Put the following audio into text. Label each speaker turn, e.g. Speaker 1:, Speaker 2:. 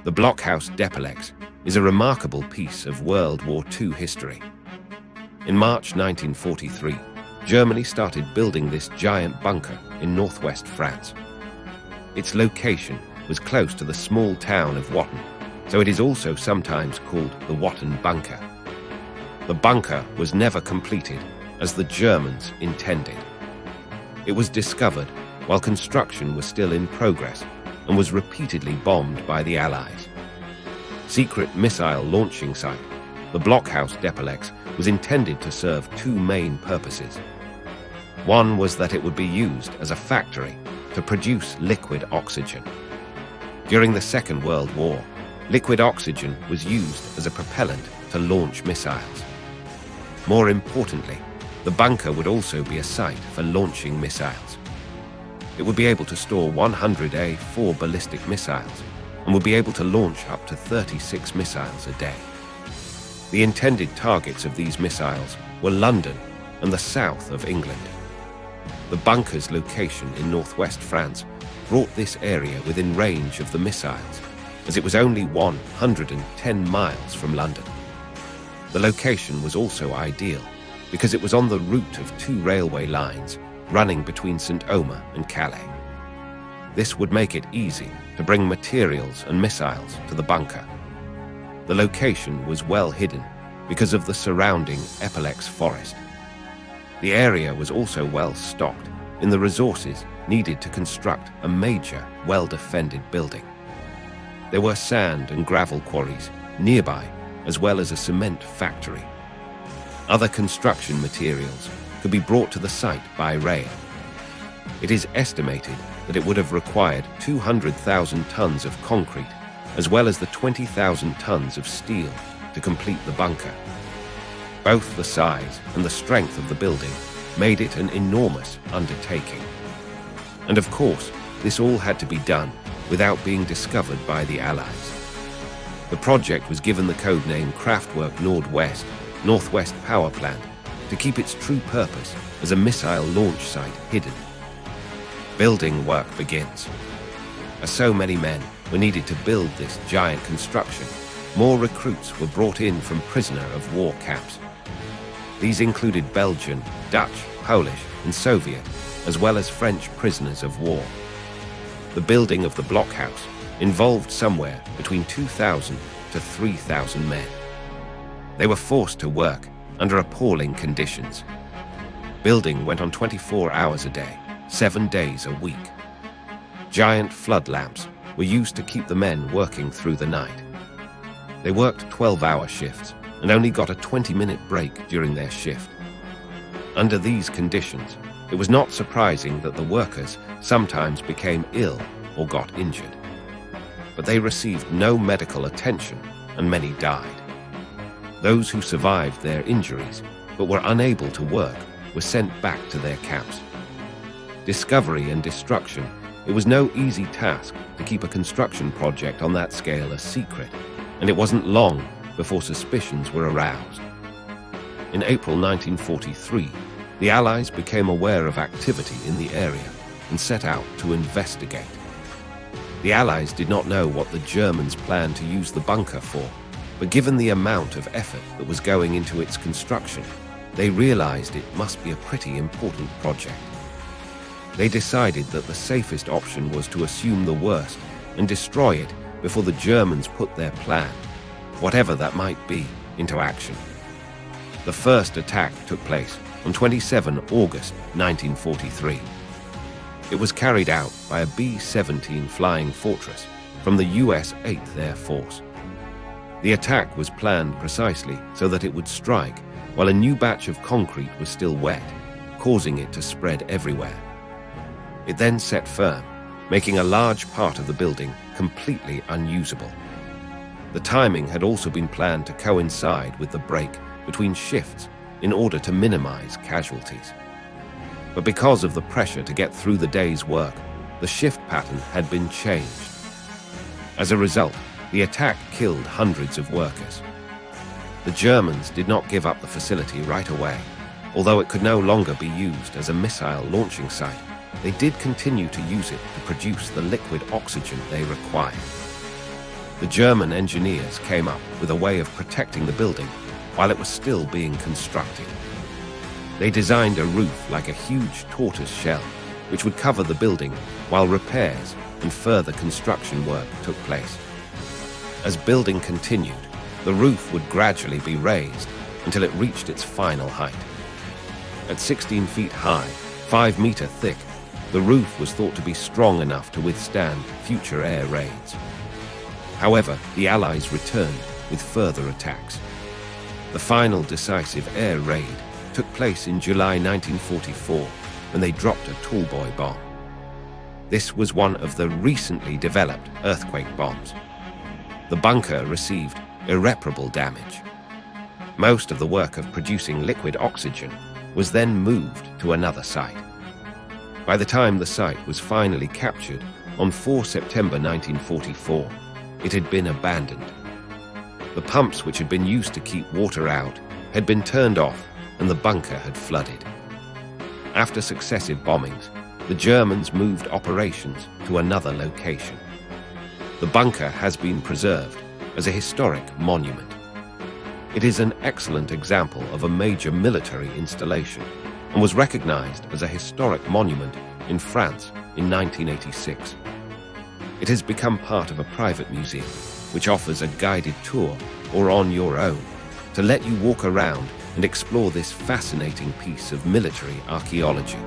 Speaker 1: The Blockhaus is a remarkable piece of World War II history. In March 1943, Germany started building this giant bunker in northwest France. Its location was close to the small town of Watten, so it is also sometimes called the Watten Bunker. The bunker was never completed as the Germans intended. It was discovered while construction was still in progress and was repeatedly bombed by the Allies. Secret missile launching site, the Blockhaus was intended to serve two main purposes. One was that it would be used as a factory to produce liquid oxygen. During the Second World War, liquid oxygen was used as a propellant to launch missiles. More importantly, the bunker would also be a site for launching missiles. It would be able to store 100 A4 ballistic missiles and would be able to launch up to 36 missiles a day. The intended targets of these missiles were London and the south of England. The bunker's location in northwest France brought this area within range of the missiles, as it was only 110 miles from London. The location was also ideal because it was on the route of two railway lines running between Saint-Omer and Calais. This would make it easy to bring materials and missiles to the bunker. The location was well hidden because of the surrounding Epaulettes forest. The area was also well stocked in the resources needed to construct a major, well-defended building. There were sand and gravel quarries nearby, as well as a cement factory. Other construction materials could be brought to the site by rail. It is estimated that it would have required 200,000 tons of concrete, as well as the 20,000 tons of steel to complete the bunker. Both the size and the strength of the building made it an enormous undertaking. And of course, this all had to be done without being discovered by the Allies. The project was given the code name Kraftwerk Nordwest, Northwest Power Plant, to keep its true purpose as a missile launch site hidden. Building work begins. As so many men were needed to build this giant construction, more recruits were brought in from prisoner of war camps. These included Belgian, Dutch, Polish, and Soviet, as well as French prisoners of war. The building of the Blockhaus involved somewhere between 2,000 to 3,000 men. They were forced to work under appalling conditions. Building went on 24 hours a day, 7 days a week. Giant flood lamps were used to keep the men working through the night. They worked 12-hour shifts and only got a 20-minute break during their shift. Under these conditions, it was not surprising that the workers sometimes became ill or got injured. But they received no medical attention and many died. Those who survived their injuries but were unable to work were sent back to their camps. Discovery and destruction, it was no easy task to keep a construction project on that scale a secret, and it wasn't long before suspicions were aroused. In April 1943, the Allies became aware of activity in the area and set out to investigate. The Allies did not know what the Germans planned to use the bunker for, but given the amount of effort that was going into its construction, they realized it must be a pretty important project. They decided that the safest option was to assume the worst and destroy it before the Germans put their plan, whatever that might be, into action. The first attack took place on 27 August 1943. It was carried out by a B-17 Flying Fortress from the US 8th Air Force. The attack was planned precisely so that it would strike while a new batch of concrete was still wet, causing it to spread everywhere. It then set firm, making a large part of the building completely unusable. The timing had also been planned to coincide with the break between shifts in order to minimize casualties. But because of the pressure to get through the day's work, the shift pattern had been changed. As a result, the attack killed hundreds of workers. The Germans did not give up the facility right away. Although it could no longer be used as a missile launching site, they did continue to use it to produce the liquid oxygen they required. The German engineers came up with a way of protecting the building while it was still being constructed. They designed a roof like a huge tortoise shell, which would cover the building while repairs and further construction work took place. As building continued, the roof would gradually be raised until it reached its final height. At 16 feet high, 5 meters thick, the roof was thought to be strong enough to withstand future air raids. However, the Allies returned with further attacks. The final decisive air raid took place in July 1944 when they dropped a tallboy bomb. This was one of the recently developed earthquake bombs. The bunker received irreparable damage. Most of the work of producing liquid oxygen was then moved to another site. By the time the site was finally captured on 4 September 1944, it had been abandoned. The pumps which had been used to keep water out had been turned off and the bunker had flooded. After successive bombings, the Germans moved operations to another location. The bunker has been preserved as a historic monument. It is an excellent example of a major military installation and was recognized as a historic monument in France in 1986. It has become part of a private museum, which offers a guided tour or on your own to let you walk around and explore this fascinating piece of military archaeology.